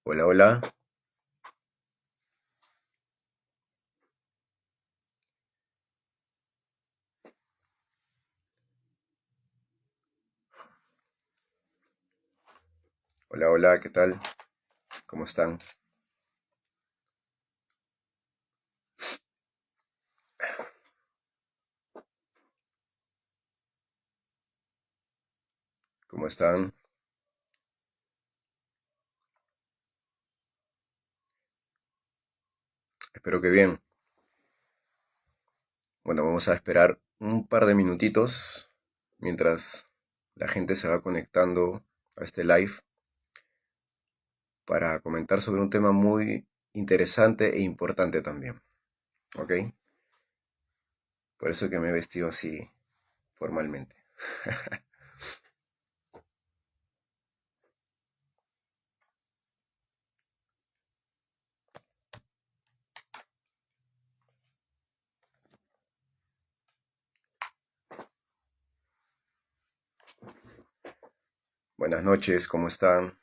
Hola, hola. Hola, hola, ¿qué tal? ¿Cómo están? ¿Cómo están? Espero que bien. Bueno, vamos a esperar un par de minutitos mientras la gente se va conectando a este live para comentar sobre un tema muy interesante e importante también. ¿Ok? Por eso que me he vestido así formalmente. Buenas noches, ¿cómo están?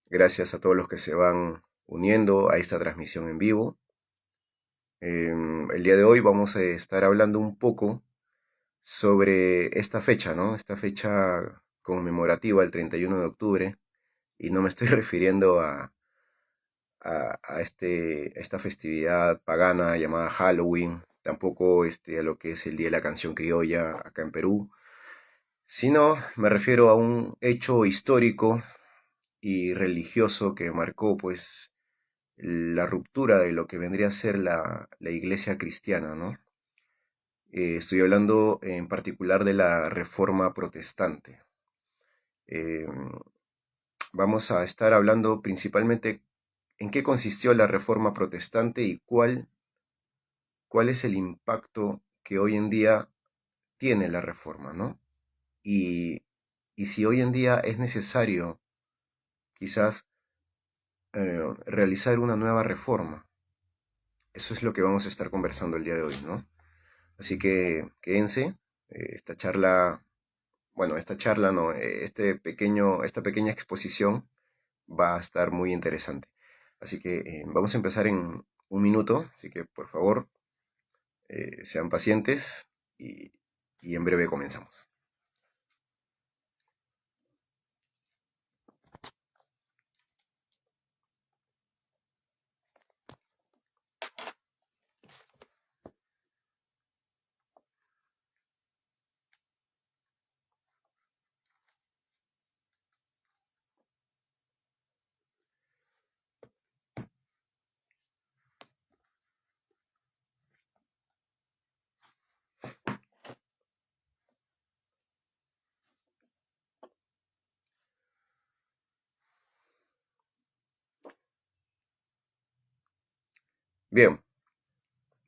Gracias a todos los que se van uniendo a esta transmisión en vivo. El día de hoy vamos a estar hablando un poco sobre esta fecha, ¿no? Esta fecha conmemorativa, el 31 de octubre, y no me estoy refiriendo a esta festividad pagana llamada Halloween, tampoco a lo que es el Día de la Canción Criolla acá en Perú, sino me refiero a un hecho histórico y religioso que marcó pues la ruptura de lo que vendría a ser la iglesia cristiana, ¿no? Estoy hablando en particular de la Reforma Protestante. Eh, Vamos a estar hablando principalmente en qué consistió la Reforma Protestante y cuál es el impacto que hoy en día tiene la Reforma, ¿no? Y, y si hoy en día es necesario quizás realizar una nueva reforma. Eso es lo que vamos a estar conversando el día de hoy, ¿no? Así que quédense. Esta charla, bueno, esta charla no, esta pequeña exposición va a estar muy interesante. Así que vamos a empezar en un minuto, así que por favor sean pacientes y en breve comenzamos. Bien,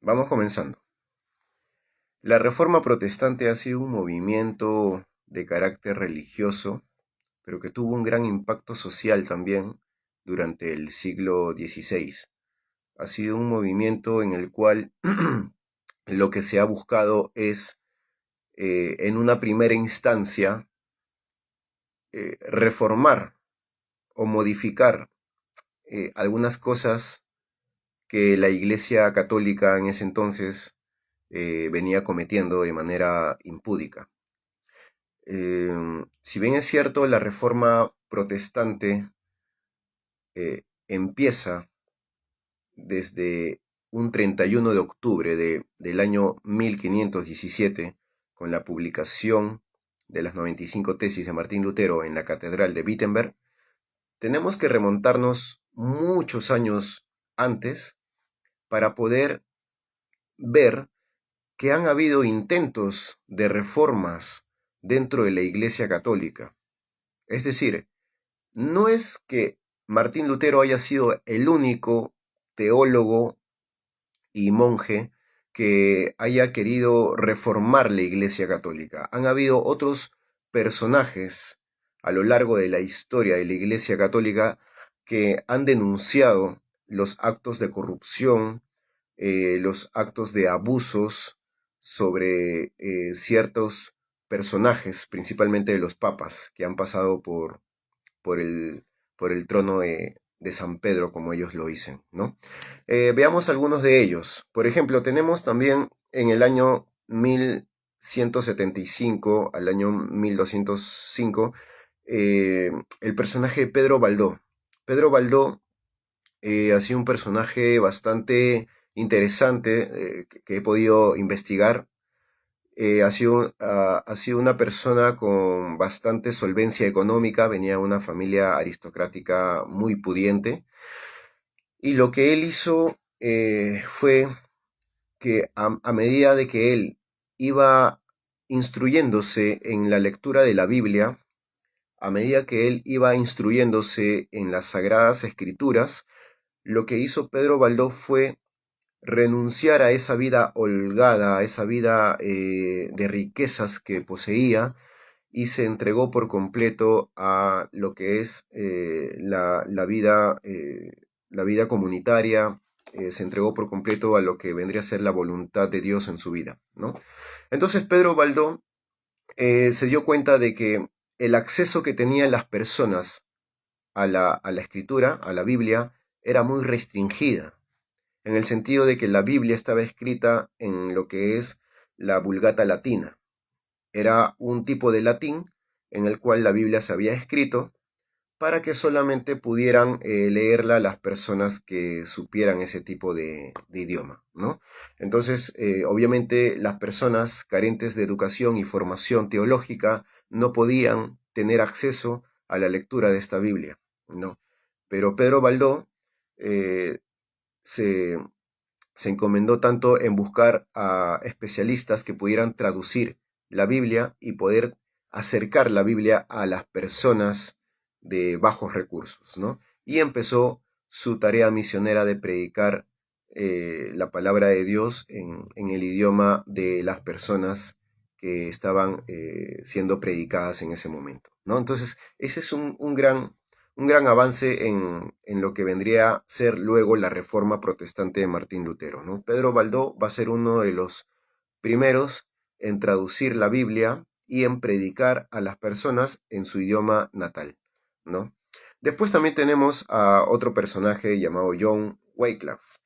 vamos comenzando. La Reforma Protestante ha sido un movimiento de carácter religioso, pero que tuvo un gran impacto social también durante el siglo XVI. Ha sido un movimiento en el cual lo que se ha buscado es, en una primera instancia, reformar o modificar algunas cosas que la Iglesia Católica en ese entonces venía cometiendo de manera impúdica. Si bien es cierto, la Reforma Protestante empieza desde un 31 de octubre del año 1517 con la publicación de las 95 tesis de Martín Lutero en la Catedral de Wittenberg, tenemos que remontarnos muchos años antes para poder ver que han habido intentos de reformas dentro de la Iglesia Católica. Es decir, no es que Martín Lutero haya sido el único teólogo y monje que haya querido reformar la Iglesia Católica. Han habido otros personajes a lo largo de la historia de la Iglesia Católica que han denunciado los actos de corrupción, los actos de abusos sobre ciertos personajes, principalmente de los papas, que han pasado por por el trono de San Pedro, como ellos lo dicen, ¿no? Veamos algunos de ellos. Por ejemplo, tenemos también en el año 1175 al año 1205 el personaje de Pedro Baldó. Pedro Baldó ha sido un personaje bastante interesante que he podido investigar. Ha sido una persona con bastante solvencia económica, venía de una familia aristocrática muy pudiente, y lo que él hizo fue que a medida de que él iba instruyéndose en la lectura de la Biblia, a medida que él iba instruyéndose en las Sagradas Escrituras, lo que hizo Pedro Baldó fue renunciar a esa vida holgada, a esa vida de riquezas que poseía, y se entregó por completo a lo que es la vida comunitaria, se entregó por completo a lo que vendría a ser la voluntad de Dios en su vida, ¿no? Entonces Pedro Baldó se dio cuenta de que el acceso que tenían las personas a la escritura, a la Biblia, era muy restringida, en el sentido de que la Biblia estaba escrita en lo que es la Vulgata latina. Era un tipo de latín en el cual la Biblia se había escrito para que solamente pudieran leerla las personas que supieran ese tipo de idioma, ¿no? Entonces, obviamente, las personas carentes de educación y formación teológica no podían tener acceso a la lectura de esta Biblia, ¿no? Pero Pedro Baldó eh, se, se encomendó tanto en buscar a especialistas que pudieran traducir la Biblia y poder acercar la Biblia a las personas de bajos recursos, ¿no? Y empezó su tarea misionera de predicar la palabra de Dios en el idioma de las personas que estaban siendo predicadas en ese momento, ¿no? Entonces, ese es un gran avance en lo que vendría a ser luego la reforma protestante de Martín Lutero, ¿no? Pedro Baldó va a ser uno de los primeros en traducir la Biblia y en predicar a las personas en su idioma natal, ¿no? Después también tenemos a otro personaje llamado John Wycliffe,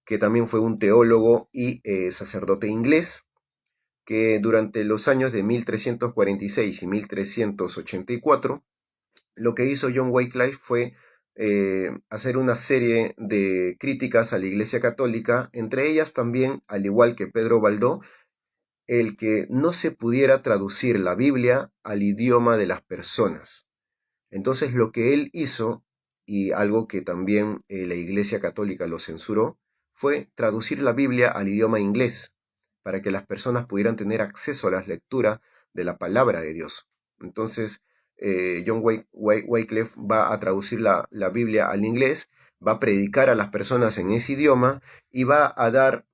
que también fue un teólogo y sacerdote inglés, que durante los años de 1346 y 1384 lo que hizo John Wycliffe fue hacer una serie de críticas a la Iglesia Católica, entre ellas también, al igual que Pedro Baldó, el que no se pudiera traducir la Biblia al idioma de las personas. Entonces lo que él hizo, y algo que también la Iglesia Católica lo censuró, fue traducir la Biblia al idioma inglés, para que las personas pudieran tener acceso a la lectura de la palabra de Dios. Entonces, John Wycliffe va a traducir la Biblia al inglés, va a predicar a las personas en ese idioma y va a dar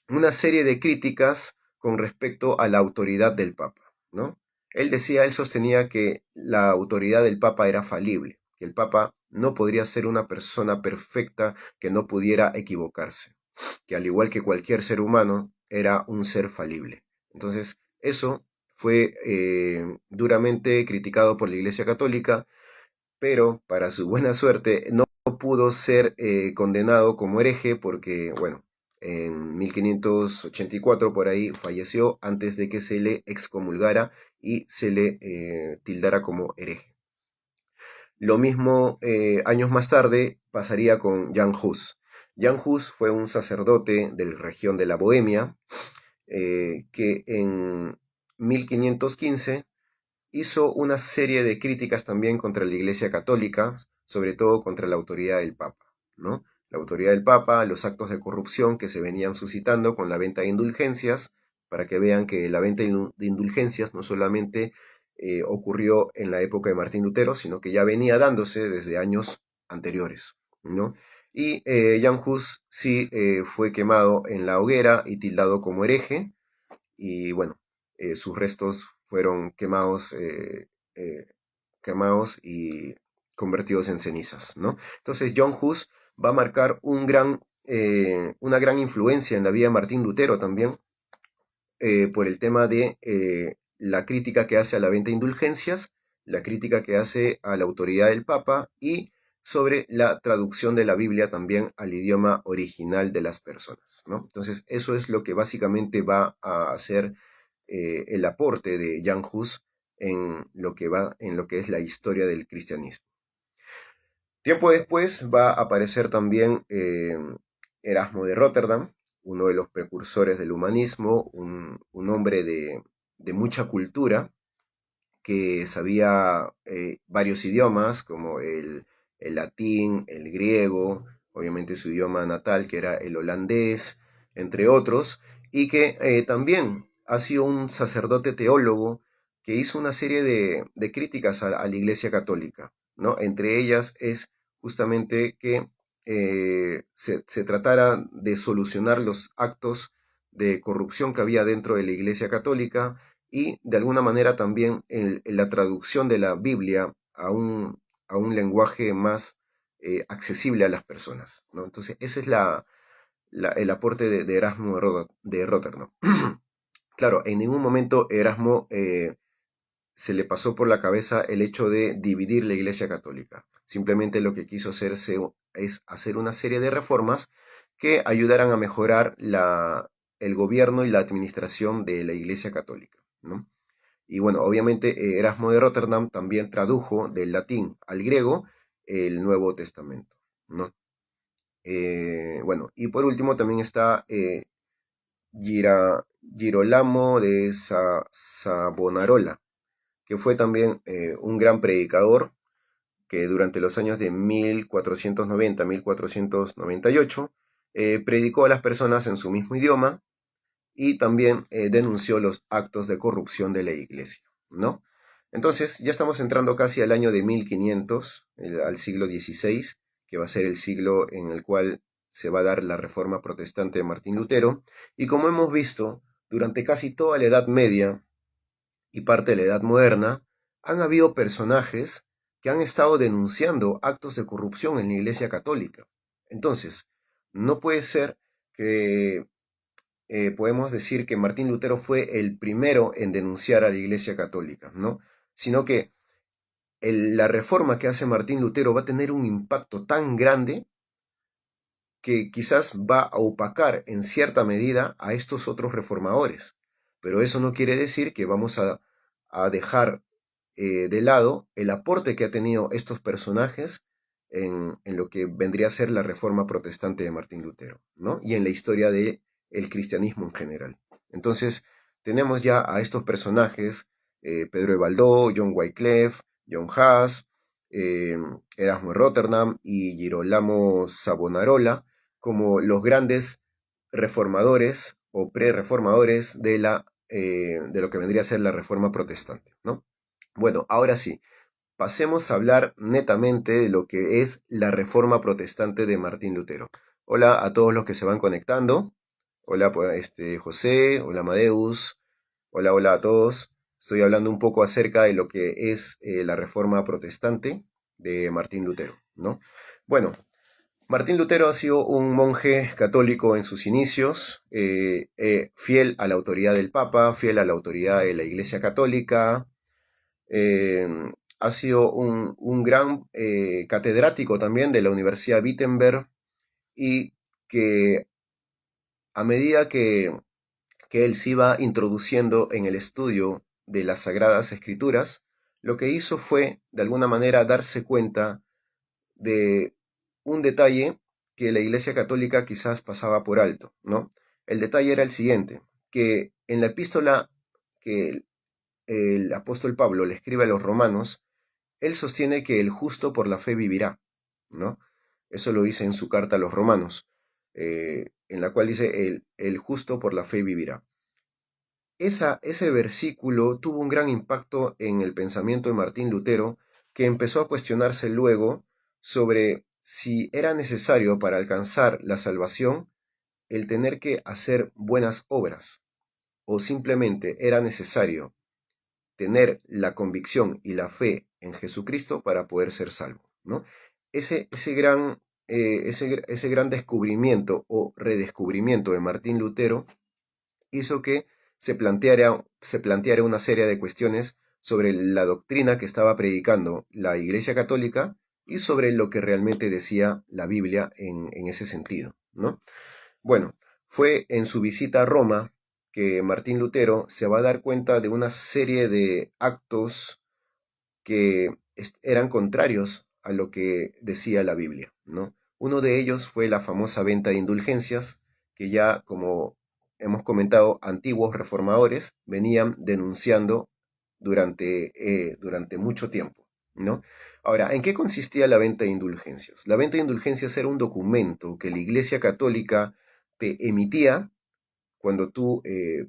una serie de críticas con respecto a la autoridad del Papa, ¿no? Él sostenía que la autoridad del Papa era falible, que el Papa no podría ser una persona perfecta que no pudiera equivocarse, que al igual que cualquier ser humano, era un ser falible. Entonces, eso fue duramente criticado por la Iglesia Católica, pero para su buena suerte no pudo ser condenado como hereje porque, bueno, en 1584 por ahí falleció antes de que se le excomulgara y se le tildara como hereje. Lo mismo años más tarde pasaría con Jan Hus. Jan Hus fue un sacerdote de la región de la Bohemia que en 1515 hizo una serie de críticas también contra la Iglesia Católica, sobre todo contra la autoridad del Papa, ¿no? La autoridad del Papa, los actos de corrupción que se venían suscitando con la venta de indulgencias, para que vean que la venta de indulgencias no solamente ocurrió en la época de Martín Lutero, sino que ya venía dándose desde años anteriores, ¿no? Y Jan Hus sí fue quemado en la hoguera y tildado como hereje, y bueno, sus restos fueron quemados y convertidos en cenizas, ¿no? Entonces John Hus va a marcar una gran influencia en la vida de Martín Lutero también, por el tema de la crítica que hace a la venta de indulgencias la crítica que hace a la autoridad del Papa y sobre la traducción de la Biblia también al idioma original de las personas, ¿no? Entonces, eso es lo que básicamente va a hacer el aporte de Jan Hus en lo que es la historia del cristianismo. Tiempo después va a aparecer también Erasmo de Rotterdam, uno de los precursores del humanismo, un hombre de mucha cultura, que sabía varios idiomas, como el latín, el griego, obviamente su idioma natal, que era el holandés, entre otros, y que también ha sido un sacerdote teólogo que hizo una serie de críticas a la Iglesia Católica, ¿no? Entre ellas es justamente que se tratara de solucionar los actos de corrupción que había dentro de la Iglesia Católica, y de alguna manera también en la traducción de la Biblia a un lenguaje más accesible a las personas, ¿no? Entonces, ese es el aporte de Erasmo de Rotterdam. Claro, en ningún momento Erasmo se le pasó por la cabeza el hecho de dividir la Iglesia Católica. Simplemente lo que quiso hacerse es hacer una serie de reformas que ayudaran a mejorar el gobierno y la administración de la Iglesia Católica, ¿no? Y bueno, obviamente Erasmo de Rotterdam también tradujo del latín al griego el Nuevo Testamento, ¿no? Bueno, y por último también está Girolamo de Savonarola, que fue también un gran predicador que durante los años de 1490-1498 predicó a las personas en su mismo idioma y también denunció los actos de corrupción de la iglesia, ¿no? Entonces, ya estamos entrando casi al año de 1500, al siglo XVI, que va a ser el siglo en el cual se va a dar la reforma protestante de Martín Lutero, y como hemos visto, durante casi toda la Edad Media y parte de la Edad Moderna, han habido personajes que han estado denunciando actos de corrupción en la Iglesia Católica. Entonces, no puede ser que podemos decir que Martín Lutero fue el primero en denunciar a la Iglesia Católica, ¿no? Sino que la reforma que hace Martín Lutero va a tener un impacto tan grande que quizás va a opacar en cierta medida a estos otros reformadores. Pero eso no quiere decir que vamos a dejar de lado el aporte que ha tenido estos personajes en lo que vendría a ser la reforma protestante de Martín Lutero, ¿no? Y en la historia del cristianismo en general. Entonces, tenemos ya a estos personajes, Pedro de Valdó, John Wycliffe, John Huss, eh, Erasmo de Rotterdam y Girolamo Savonarola, como los grandes reformadores o pre-reformadores de lo que vendría a ser la reforma protestante, ¿no? Bueno, ahora sí, pasemos a hablar netamente de lo que es la reforma protestante de Martín Lutero. Hola a todos los que se van conectando. Hola, José, hola Amadeus, hola a todos. Estoy hablando un poco acerca de lo que es la reforma protestante de Martín Lutero, ¿no? Bueno, Martín Lutero ha sido un monje católico en sus inicios, fiel a la autoridad del Papa, fiel a la autoridad de la Iglesia Católica. eh, Ha sido un gran catedrático también de la Universidad Wittenberg, y que a medida que él se iba introduciendo en el estudio de las Sagradas Escrituras, lo que hizo fue, de alguna manera, darse cuenta de un detalle que la Iglesia Católica quizás pasaba por alto, ¿no? El detalle era el siguiente, que en la epístola que el apóstol Pablo le escribe a los romanos, él sostiene que el justo por la fe vivirá, ¿no? Eso lo dice en su carta a los romanos, en la cual dice el justo por la fe vivirá. Ese versículo tuvo un gran impacto en el pensamiento de Martín Lutero, que empezó a cuestionarse luego sobre si era necesario para alcanzar la salvación el tener que hacer buenas obras, o simplemente era necesario tener la convicción y la fe en Jesucristo para poder ser salvo, ¿no? Ese gran descubrimiento o redescubrimiento de Martín Lutero hizo que se planteara una serie de cuestiones sobre la doctrina que estaba predicando la Iglesia Católica y sobre lo que realmente decía la Biblia en ese sentido, ¿no? Bueno, fue en su visita a Roma que Martín Lutero se va a dar cuenta de una serie de actos que eran contrarios a lo que decía la Biblia, ¿no? Uno de ellos fue la famosa venta de indulgencias, que ya, como hemos comentado, antiguos reformadores venían denunciando durante mucho tiempo, ¿no? Ahora, ¿en qué consistía la venta de indulgencias? La venta de indulgencias era un documento que la Iglesia Católica te emitía cuando tú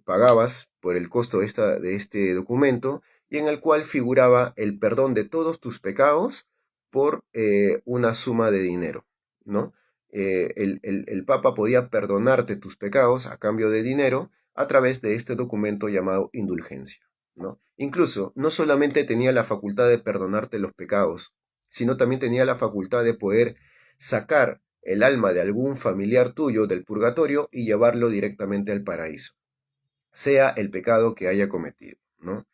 pagabas por el costo de este documento y en el cual figuraba el perdón de todos tus pecados por una suma de dinero, ¿no? El Papa podía perdonarte tus pecados a cambio de dinero a través de este documento llamado indulgencia, ¿no? Incluso, no solamente tenía la facultad de perdonarte los pecados, sino también tenía la facultad de poder sacar el alma de algún familiar tuyo del purgatorio y llevarlo directamente al paraíso, sea el pecado que haya cometido, ¿no?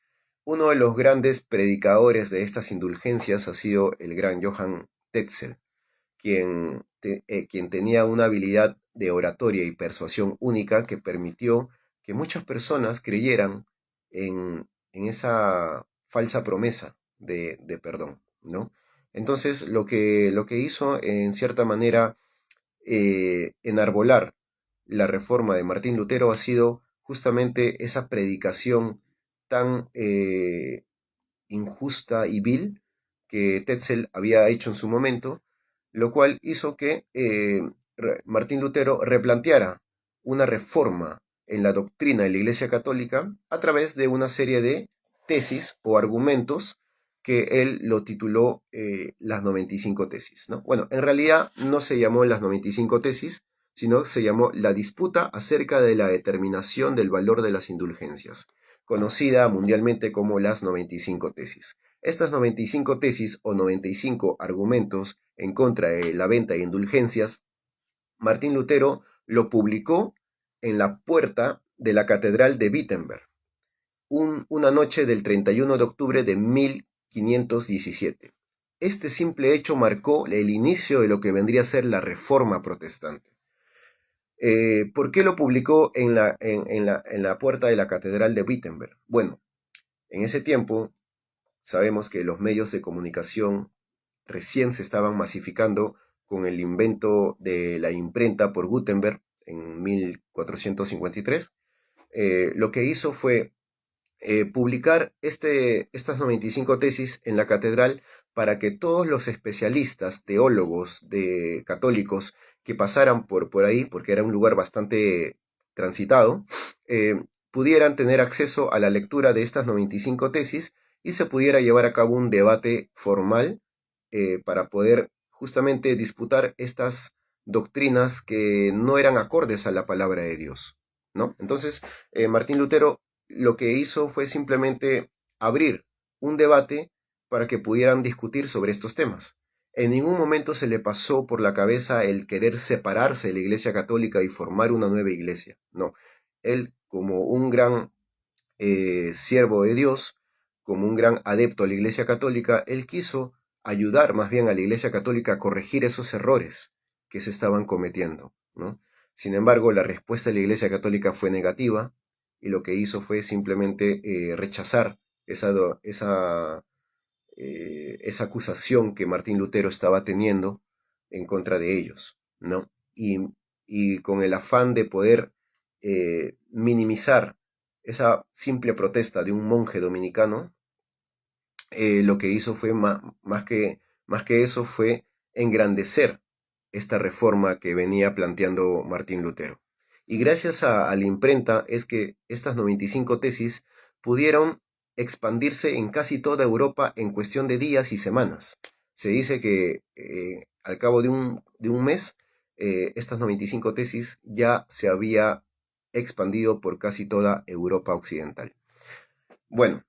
Uno de los grandes predicadores de estas indulgencias ha sido el gran Johann Tetzel, quien tenía una habilidad de oratoria y persuasión única que permitió que muchas personas creyeran en esa falsa promesa de perdón, ¿no? Entonces, lo que hizo, en cierta manera, enarbolar la reforma de Martín Lutero ha sido justamente esa predicación tan injusta y vil que Tetzel había hecho en su momento, lo cual hizo que Martín Lutero replanteara una reforma en la doctrina de la Iglesia Católica a través de una serie de tesis o argumentos que él lo tituló las 95 tesis, ¿no? Bueno, en realidad no se llamó las 95 tesis, sino se llamó la disputa acerca de la determinación del valor de las indulgencias, conocida mundialmente como las 95 tesis. Estas 95 tesis o 95 argumentos en contra de la venta de indulgencias, Martín Lutero lo publicó en la puerta de la Catedral de Wittenberg, una noche del 31 de octubre de 1517. Este simple hecho marcó el inicio de lo que vendría a ser la Reforma Protestante. ¿Por qué lo publicó en la puerta de la Catedral de Wittenberg? Bueno, en ese tiempo sabemos que los medios de comunicación recién se estaban masificando con el invento de la imprenta por Gutenberg en 1453. Lo que hizo fue publicar estas 95 tesis en la catedral para que todos los especialistas, teólogos católicos que pasaran por ahí, porque era un lugar bastante transitado, pudieran tener acceso a la lectura de estas 95 tesis y se pudiera llevar a cabo un debate formal para poder justamente disputar estas doctrinas que no eran acordes a la palabra de Dios, ¿no? Entonces, Martín Lutero lo que hizo fue simplemente abrir un debate para que pudieran discutir sobre estos temas. En ningún momento se le pasó por la cabeza el querer separarse de la Iglesia Católica y formar una nueva iglesia. No, él como un gran siervo de Dios, como un gran adepto a la Iglesia Católica, él quiso ayudar más bien a la Iglesia Católica a corregir esos errores que se estaban cometiendo, ¿no? Sin embargo, la respuesta de la Iglesia Católica fue negativa y lo que hizo fue simplemente rechazar esa acusación que Martín Lutero estaba teniendo en contra de ellos, ¿no? Y con el afán de poder minimizar esa simple protesta de un monje dominicano, lo que hizo fue más que eso fue engrandecer esta reforma que venía planteando Martín Lutero. Y gracias a la imprenta es que estas 95 tesis pudieron expandirse en casi toda Europa en cuestión de días y semanas. Se dice que al cabo de un mes, estas 95 tesis ya se había expandido por casi toda Europa occidental. Bueno,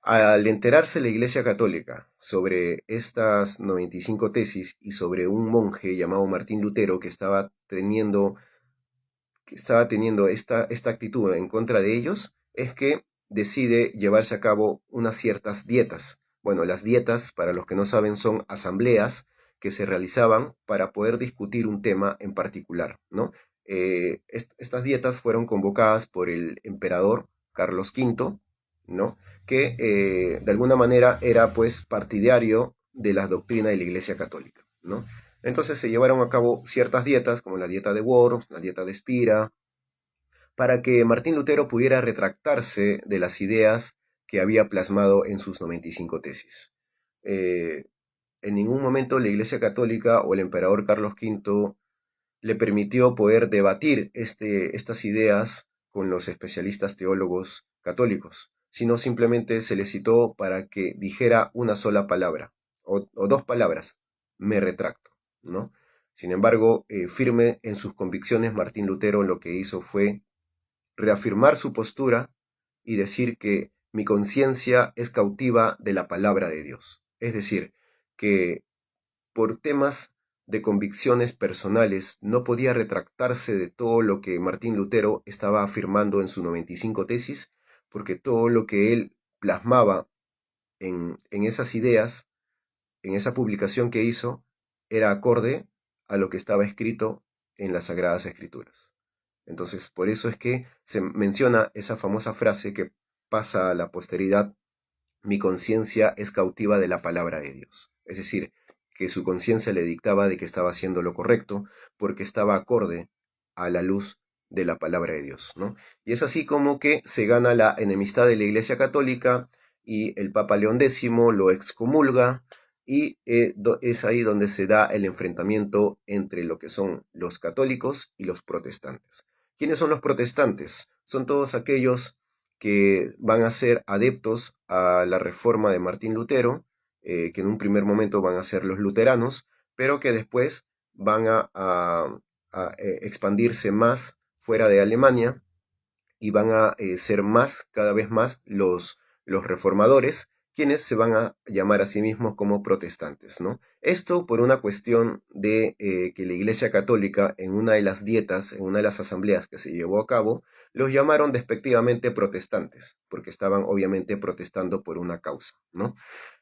al enterarse la Iglesia Católica sobre estas 95 tesis y sobre un monje llamado Martín Lutero que estaba teniendo esta actitud en contra de ellos, es que decide llevarse a cabo unas ciertas dietas. Bueno, las dietas, para los que no saben, son asambleas que se realizaban para poder discutir un tema en particular, ¿no? Estas dietas fueron convocadas por el emperador Carlos V, ¿no? Que de alguna manera era pues partidario de la doctrina de la Iglesia Católica, ¿no? Entonces se llevaron a cabo ciertas dietas, como la dieta de Worms, la dieta de Spira, para que Martín Lutero pudiera retractarse de las ideas que había plasmado en sus 95 tesis. En ningún momento la Iglesia Católica o el emperador Carlos V le permitió poder debatir estas ideas con los especialistas teólogos católicos, sino simplemente se le citó para que dijera una sola palabra o dos palabras: me retracto, ¿no? Sin embargo, firme en sus convicciones, Martín Lutero lo que hizo fue reafirmar su postura y decir que mi conciencia es cautiva de la palabra de Dios. Es decir, que por temas de convicciones personales no podía retractarse de todo lo que Martín Lutero estaba afirmando en sus 95 tesis, porque todo lo que él plasmaba en esas ideas, en esa publicación que hizo, era acorde a lo que estaba escrito en las Sagradas Escrituras. Entonces, por eso es que se menciona esa famosa frase que pasa a la posteridad: mi conciencia es cautiva de la palabra de Dios. Es decir, que su conciencia le dictaba de que estaba haciendo lo correcto porque estaba acorde a la luz de la palabra de Dios, ¿no? Y es así como que se gana la enemistad de la Iglesia Católica y el Papa León X lo excomulga, y es ahí donde se da el enfrentamiento entre lo que son los católicos y los protestantes. ¿Quiénes son los protestantes? Son todos aquellos que van a ser adeptos a la reforma de Martín Lutero, que en un primer momento van a ser los luteranos, pero que después van a expandirse más fuera de Alemania y van a ser más, cada vez más, los reformadores, quienes se van a llamar a sí mismos como protestantes, ¿no? Esto por una cuestión de que la Iglesia Católica, en una de las dietas, en una de las asambleas que se llevó a cabo, los llamaron despectivamente protestantes, porque estaban obviamente protestando por una causa, ¿no?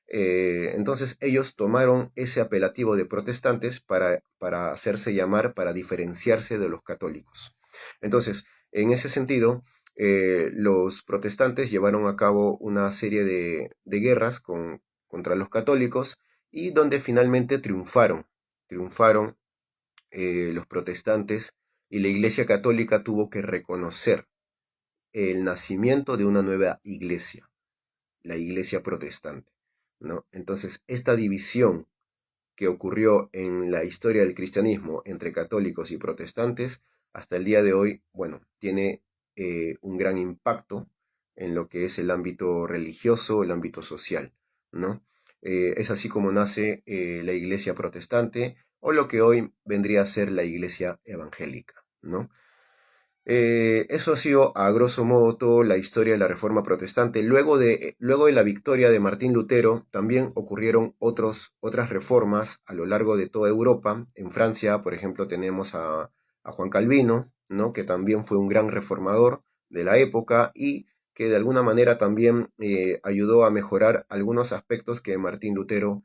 Entonces ellos tomaron ese apelativo de protestantes para hacerse llamar, para diferenciarse de los católicos. Entonces, en ese sentido, los protestantes llevaron a cabo una serie de guerras contra los católicos, y donde finalmente triunfaron los protestantes, y la Iglesia Católica tuvo que reconocer el nacimiento de una nueva iglesia, la Iglesia Protestante, ¿no? Entonces, esta división que ocurrió en la historia del cristianismo entre católicos y protestantes, hasta el día de hoy, bueno, tiene un gran impacto en lo que es el ámbito religioso, el ámbito social, ¿no? Es así como nace la iglesia protestante, o lo que hoy vendría a ser la iglesia evangélica, ¿no? Eso ha sido a grosso modo toda la historia de la Reforma Protestante. Luego de la victoria de Martín Lutero, también ocurrieron otras reformas a lo largo de toda Europa. En Francia, por ejemplo, tenemos a Juan Calvino, ¿no? Que también fue un gran reformador de la época, y que de alguna manera también ayudó a mejorar algunos aspectos que Martín Lutero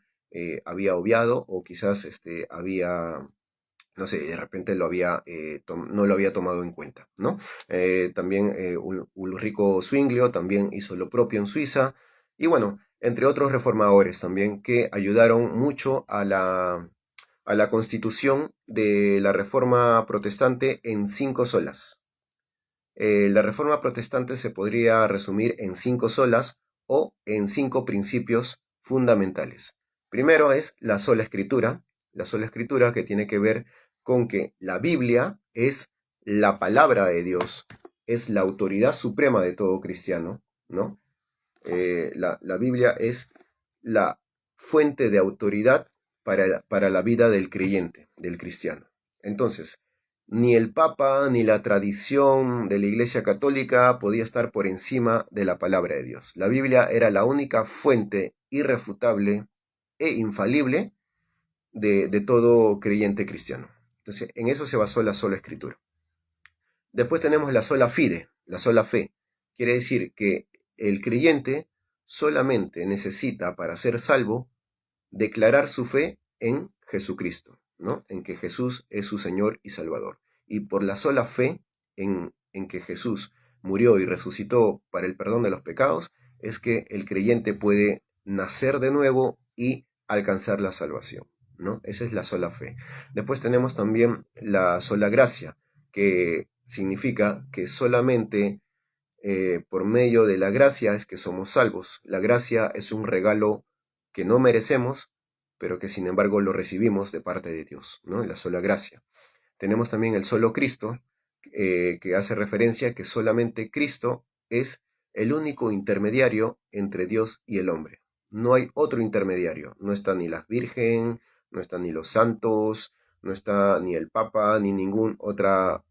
había obviado, o quizás había, no sé, de repente no lo había tomado en cuenta, ¿no? También Ulrico Zwinglio también hizo lo propio en Suiza, y bueno, entre otros reformadores también que ayudaron mucho a la constitución de la Reforma Protestante en 5 solas. La Reforma Protestante se podría resumir en 5 solas o en 5 principios fundamentales. Primero es la sola escritura que tiene que ver con que la Biblia es la palabra de Dios, es la autoridad suprema de todo cristiano, ¿no? La Biblia es la fuente de autoridad para la vida del creyente, del cristiano. Entonces, ni el Papa ni la tradición de la Iglesia Católica podía estar por encima de la palabra de Dios. La Biblia era la única fuente irrefutable e infalible de todo creyente cristiano. Entonces, en eso se basó la sola escritura. Después tenemos la sola fide, la sola fe. Quiere decir que el creyente solamente necesita, para ser salvo, declarar su fe en Jesucristo, ¿no? En que Jesús es su Señor y Salvador. Y por la sola fe en que Jesús murió y resucitó para el perdón de los pecados, es que el creyente puede nacer de nuevo y alcanzar la salvación, ¿no? Esa es la sola fe. Después tenemos también la sola gracia, que significa que solamente por medio de la gracia es que somos salvos. La gracia es un regalo que no merecemos, pero que sin embargo lo recibimos de parte de Dios, ¿no? La sola gracia. Tenemos también el solo Cristo, que hace referencia a que solamente Cristo es el único intermediario entre Dios y el hombre. No hay otro intermediario. No está ni la Virgen, no están ni los santos, no está ni el Papa, ni ninguna otra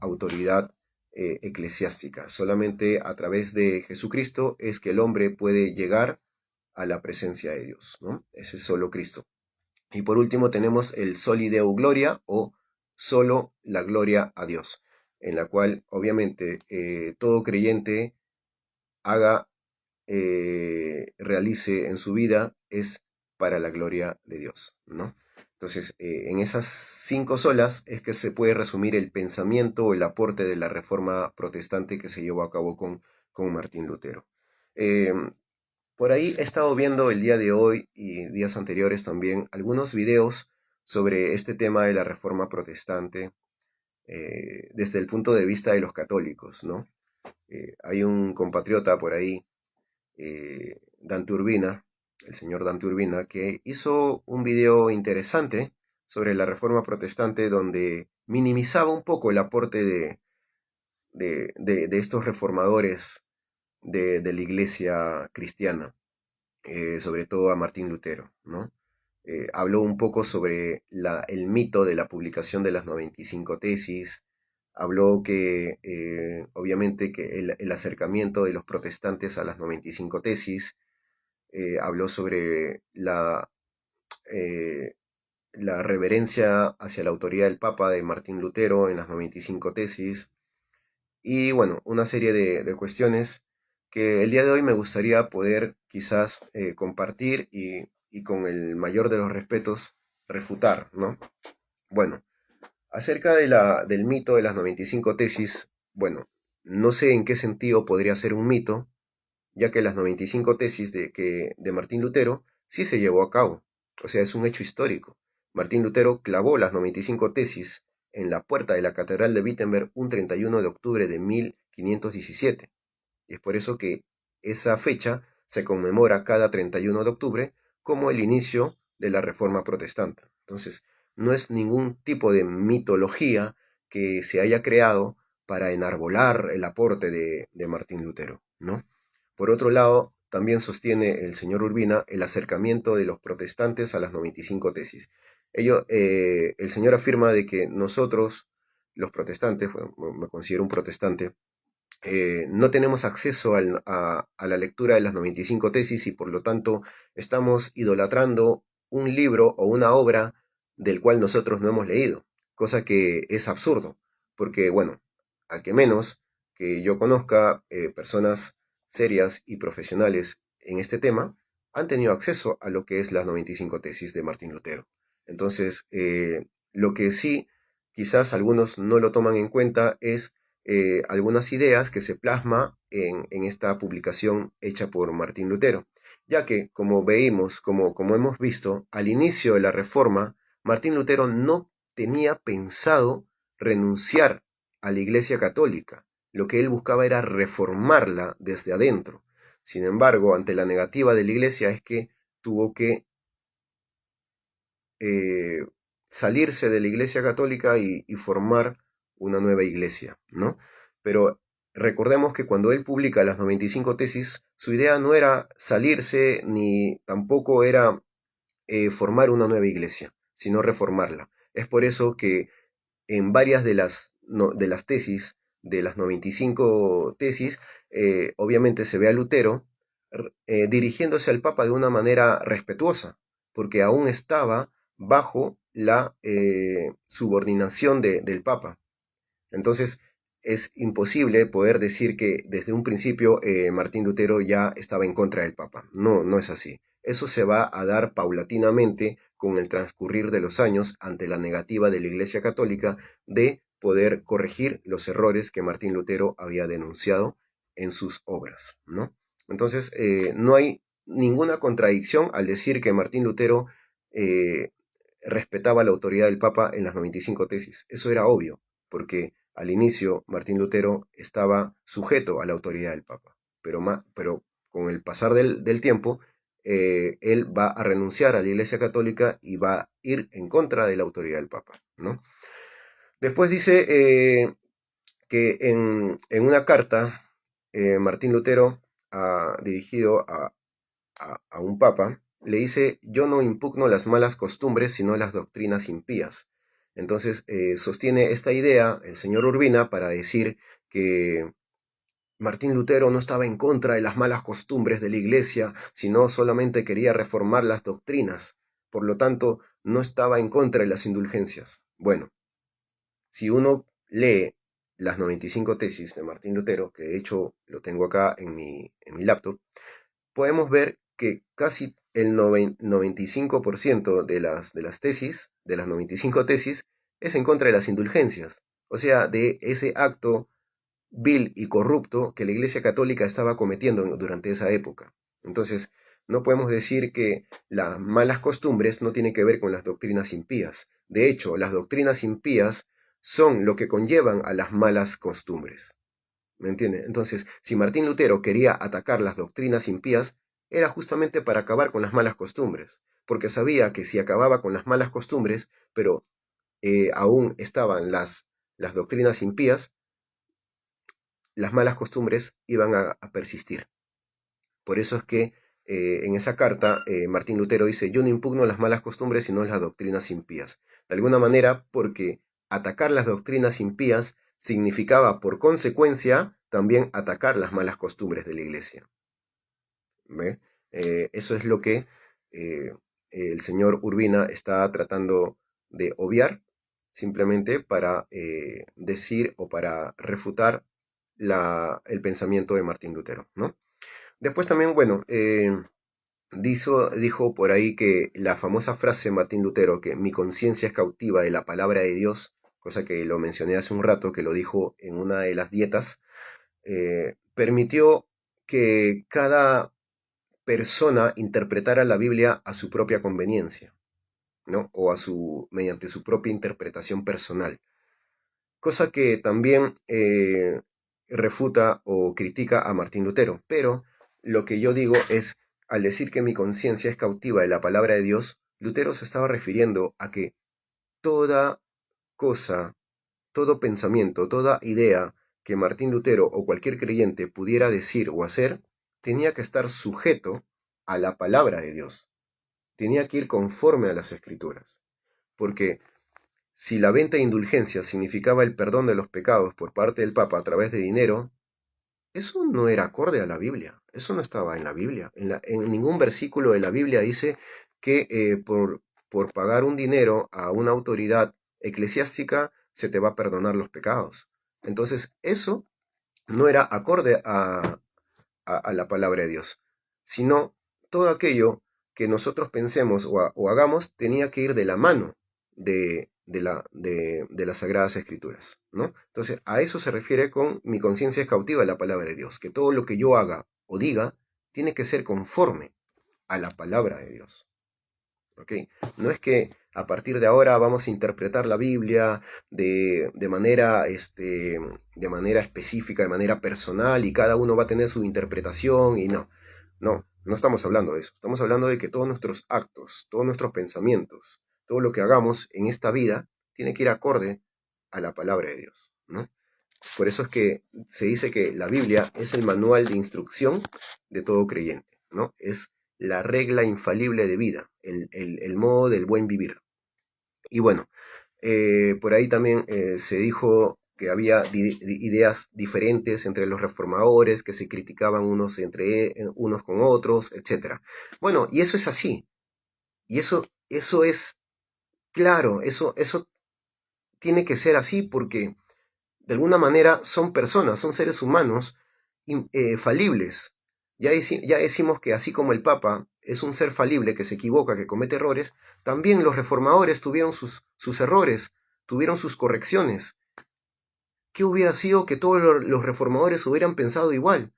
autoridad eclesiástica. Solamente a través de Jesucristo es que el hombre puede llegar a la presencia de Dios, ¿no? Ese es solo Cristo. Y por último tenemos el Soli Deo Gloria, o solo la gloria a Dios, en la cual obviamente todo creyente haga, realice en su vida es para la gloria de Dios, ¿no? Entonces, en esas 5 solas es que se puede resumir el pensamiento o el aporte de la Reforma Protestante que se llevó a cabo con Martín Lutero. Por ahí he estado viendo el día de hoy y días anteriores también algunos videos sobre este tema de la Reforma Protestante desde el punto de vista de los católicos, ¿no? Hay un compatriota por ahí, Dante Urbina, el señor Dante Urbina, que hizo un video interesante sobre la Reforma Protestante donde minimizaba un poco el aporte de estos reformadores de la iglesia cristiana, sobre todo a Martín Lutero, ¿no? Habló un poco sobre el mito de la publicación de las 95 tesis, habló que obviamente que el acercamiento de los protestantes a las 95 tesis, habló sobre eh, la reverencia hacia la autoridad del Papa de Martín Lutero en las 95 tesis, y bueno, una serie de cuestiones que el día de hoy me gustaría poder quizás compartir y con el mayor de los respetos refutar, ¿no? Bueno, acerca del mito de las 95 tesis, bueno, no sé en qué sentido podría ser un mito, ya que las 95 tesis de Martín Lutero sí se llevó a cabo, o sea, es un hecho histórico. Martín Lutero clavó las 95 tesis en la puerta de la Catedral de Wittenberg un 31 de octubre de 1517. Y es por eso que esa fecha se conmemora cada 31 de octubre como el inicio de la Reforma Protestante. Entonces, no es ningún tipo de mitología que se haya creado para enarbolar el aporte de Martín Lutero, ¿no? Por otro lado, también sostiene el señor Urbina el acercamiento de los protestantes a las 95 tesis. El señor afirma de que nosotros, los protestantes, bueno, me considero un protestante, no tenemos acceso a la lectura de las 95 tesis y por lo tanto estamos idolatrando un libro o una obra del cual nosotros no hemos leído, cosa que es absurdo, porque bueno, al que menos que yo conozca, personas serias y profesionales en este tema han tenido acceso a lo que es las 95 tesis de Martín Lutero. Entonces, lo que sí quizás algunos no lo toman en cuenta es algunas ideas que se plasma en esta publicación hecha por Martín Lutero, ya que, como veímos, como hemos visto, al inicio de la Reforma, Martín Lutero no tenía pensado renunciar a la Iglesia Católica. Lo que él buscaba era reformarla desde adentro. Sin embargo, ante la negativa de la Iglesia es que tuvo que eh, salirse de la Iglesia Católica y formar una nueva iglesia, ¿no? Pero recordemos que cuando él publica las 95 tesis, su idea no era salirse ni tampoco era formar una nueva iglesia, sino reformarla. Es por eso que en varias de las tesis, de las 95 tesis, obviamente se ve a Lutero dirigiéndose al Papa de una manera respetuosa, porque aún estaba bajo la subordinación del Papa. Entonces, es imposible poder decir que desde un principio Martín Lutero ya estaba en contra del Papa. No, no es así. Eso se va a dar paulatinamente con el transcurrir de los años ante la negativa de la Iglesia Católica de poder corregir los errores que Martín Lutero había denunciado en sus obras, ¿no? Entonces, no hay ninguna contradicción al decir que Martín Lutero eh, respetaba la autoridad del Papa en las 95 tesis. Eso era obvio, porque al inicio Martín Lutero estaba sujeto a la autoridad del Papa, pero con el pasar del tiempo, él va a renunciar a la Iglesia Católica y va a ir en contra de la autoridad del Papa, ¿no? Después dice que en una carta, Martín Lutero dirigido a un papa, le dice, yo no impugno las malas costumbres, sino las doctrinas impías. Entonces, sostiene esta idea el señor Urbina para decir que Martín Lutero no estaba en contra de las malas costumbres de la iglesia, sino solamente quería reformar las doctrinas. Por lo tanto, no estaba en contra de las indulgencias. Bueno, si uno lee las 95 tesis de Martín Lutero, que de hecho lo tengo acá en mi laptop, podemos ver que casi el 95% de las tesis, de las 95 tesis, es en contra de las indulgencias. O sea, de ese acto vil y corrupto que la Iglesia Católica estaba cometiendo durante esa época. Entonces, no podemos decir que las malas costumbres no tienen que ver con las doctrinas impías. De hecho, las doctrinas impías son lo que conllevan a las malas costumbres. ¿Me entiende? Entonces, si Martín Lutero quería atacar las doctrinas impías, era justamente para acabar con las malas costumbres, porque sabía que si acababa con las malas costumbres, pero aún estaban las doctrinas impías, las malas costumbres iban a persistir. Por eso es que en esa carta Martín Lutero dice, yo no impugno las malas costumbres, sino las doctrinas impías. De alguna manera, porque atacar las doctrinas impías significaba, por consecuencia, también atacar las malas costumbres de la iglesia. ¿Ve? Eso es lo que el señor Urbina está tratando de obviar, simplemente para decir o para refutar el pensamiento de Martín Lutero, ¿no? Después también, bueno, dijo por ahí que la famosa frase de Martín Lutero, que mi conciencia es cautiva de la palabra de Dios, cosa que lo mencioné hace un rato, que lo dijo en una de las dietas, permitió que cada persona interpretara la Biblia a su propia conveniencia, ¿no? O mediante su propia interpretación personal. Cosa que también refuta o critica a Martín Lutero. Pero lo que yo digo es, al decir que mi conciencia es cautiva de la palabra de Dios, Lutero se estaba refiriendo a que toda cosa, todo pensamiento, toda idea que Martín Lutero o cualquier creyente pudiera decir o hacer, tenía que estar sujeto a la palabra de Dios. Tenía que ir conforme a las escrituras. Porque si la venta de indulgencias significaba el perdón de los pecados por parte del Papa a través de dinero, eso no era acorde a la Biblia. Eso no estaba en la Biblia. En ningún versículo de la Biblia dice que por pagar un dinero a una autoridad eclesiástica se te va a perdonar los pecados. Entonces, eso no era acorde a la palabra de Dios, sino todo aquello que nosotros pensemos o hagamos tenía que ir de la mano de las Sagradas Escrituras, ¿no? Entonces, a eso se refiere con mi conciencia es cautiva de la palabra de Dios, que todo lo que yo haga o diga tiene que ser conforme a la palabra de Dios. ¿Ok? No es que a partir de ahora vamos a interpretar la Biblia de manera específica, de manera personal, y cada uno va a tener su interpretación, y no estamos hablando de eso. Estamos hablando de que todos nuestros actos, todos nuestros pensamientos, todo lo que hagamos en esta vida, tiene que ir acorde a la palabra de Dios, ¿no? Por eso es que se dice que la Biblia es el manual de instrucción de todo creyente, ¿no? Es la regla infalible de vida, el modo del buen vivir. Y bueno, por ahí también se dijo que había ideas diferentes entre los reformadores, que se criticaban unos con otros, etc. Bueno, y eso es así. Y eso es claro, eso tiene que ser así porque de alguna manera son personas, son seres humanos falibles. Ya decimos que así como el Papa es un ser falible que se equivoca, que comete errores, también los reformadores tuvieron sus errores, tuvieron sus correcciones. ¿Qué hubiera sido que todos los reformadores hubieran pensado igual?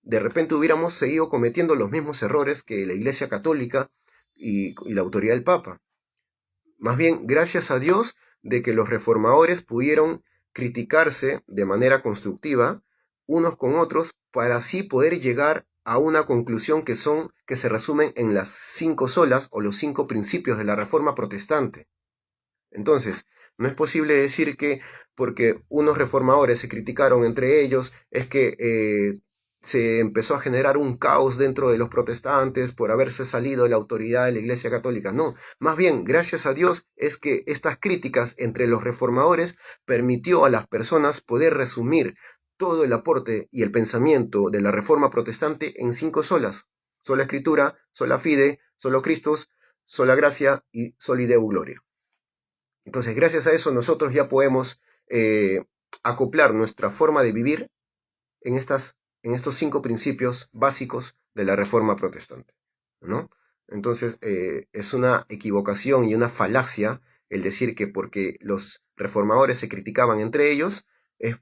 De repente hubiéramos seguido cometiendo los mismos errores que la Iglesia Católica y la autoridad del Papa. Más bien, gracias a Dios de que los reformadores pudieron criticarse de manera constructiva unos con otros para así poder llegar a una conclusión que se resumen en las 5 solas o los 5 principios de la Reforma Protestante. Entonces, no es posible decir que porque unos reformadores se criticaron entre ellos, es que se empezó a generar un caos dentro de los protestantes por haberse salido de la autoridad de la Iglesia Católica. No, más bien, gracias a Dios es que estas críticas entre los reformadores permitió a las personas poder resumir todo el aporte y el pensamiento de la Reforma Protestante en 5 solas: sola Escritura, sola Fide, solo Christus, sola Gracia y soli Deo Gloria. Entonces, gracias a eso, nosotros ya podemos acoplar nuestra forma de vivir en estos 5 principios básicos de la Reforma Protestante, ¿no? Entonces, es una equivocación y una falacia el decir que porque los reformadores se criticaban entre ellos, es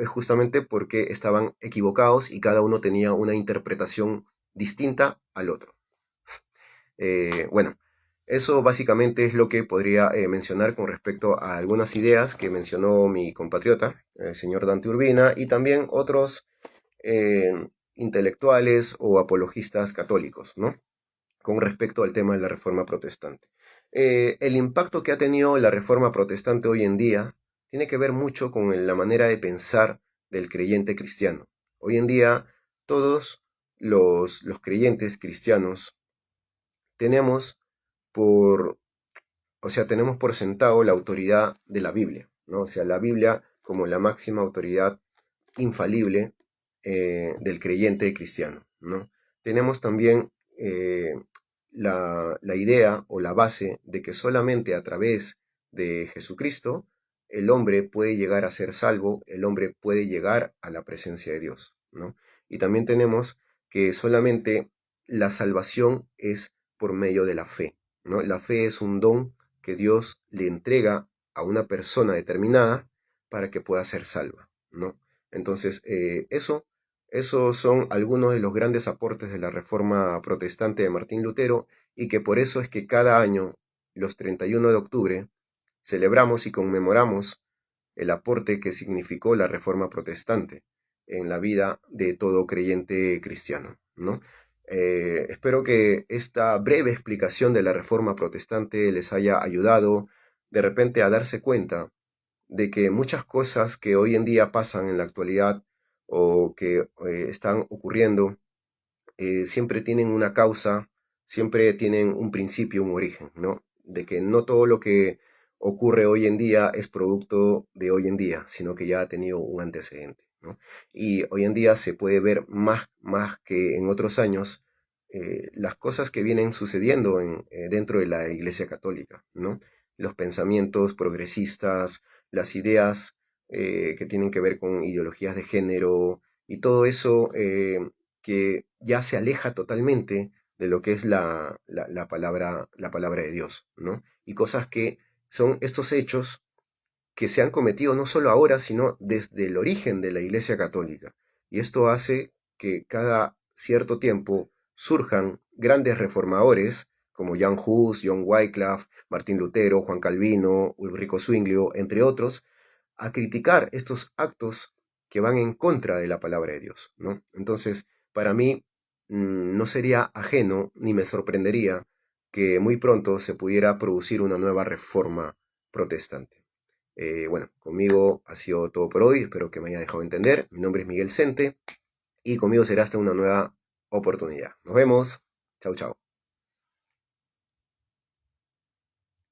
justamente porque estaban equivocados y cada uno tenía una interpretación distinta al otro. Bueno, eso básicamente es lo que podría mencionar con respecto a algunas ideas que mencionó mi compatriota, el señor Dante Urbina, y también otros intelectuales o apologistas católicos, ¿no? Con respecto al tema de la Reforma Protestante. El impacto que ha tenido la Reforma Protestante hoy en día tiene que ver mucho con la manera de pensar del creyente cristiano. Hoy en día todos los creyentes cristianos tenemos tenemos por sentado la autoridad de la Biblia, ¿no? O sea, la Biblia como la máxima autoridad infalible del creyente cristiano, ¿no? Tenemos también la idea o la base de que solamente a través de Jesucristo el hombre puede llegar a ser salvo, el hombre puede llegar a la presencia de Dios, ¿no? Y también tenemos que solamente la salvación es por medio de la fe, ¿no? La fe es un don que Dios le entrega a una persona determinada para que pueda ser salva, ¿no? Entonces, esos son algunos de los grandes aportes de la Reforma Protestante de Martín Lutero, y que por eso es que cada año, los 31 de octubre, celebramos y conmemoramos el aporte que significó la Reforma Protestante en la vida de todo creyente cristiano, ¿no? Espero que esta breve explicación de la Reforma Protestante les haya ayudado de repente a darse cuenta de que muchas cosas que hoy en día pasan en la actualidad o que están ocurriendo siempre tienen una causa, siempre tienen un principio, un origen, ¿no? De que no todo lo que ocurre hoy en día es producto de hoy en día, sino que ya ha tenido un antecedente, ¿no? Y hoy en día se puede ver más que en otros años las cosas que vienen sucediendo dentro de la Iglesia Católica, ¿no? Los pensamientos progresistas, las ideas que tienen que ver con ideologías de género y todo eso que ya se aleja totalmente de lo que es la palabra de Dios, ¿no? Y cosas que son estos hechos que se han cometido no solo ahora, sino desde el origen de la Iglesia Católica. Y esto hace que cada cierto tiempo surjan grandes reformadores como Jan Hus, John Wycliffe, Martín Lutero, Juan Calvino, Ulrico Zwinglio, entre otros, a criticar estos actos que van en contra de la palabra de Dios, ¿no? Entonces, para mí, no sería ajeno ni me sorprendería que muy pronto se pudiera producir una nueva reforma protestante. Bueno, conmigo ha sido todo por hoy, espero que me haya dejado entender. Mi nombre es Miguel Sente y conmigo será hasta una nueva oportunidad. Nos vemos. Chau, chau.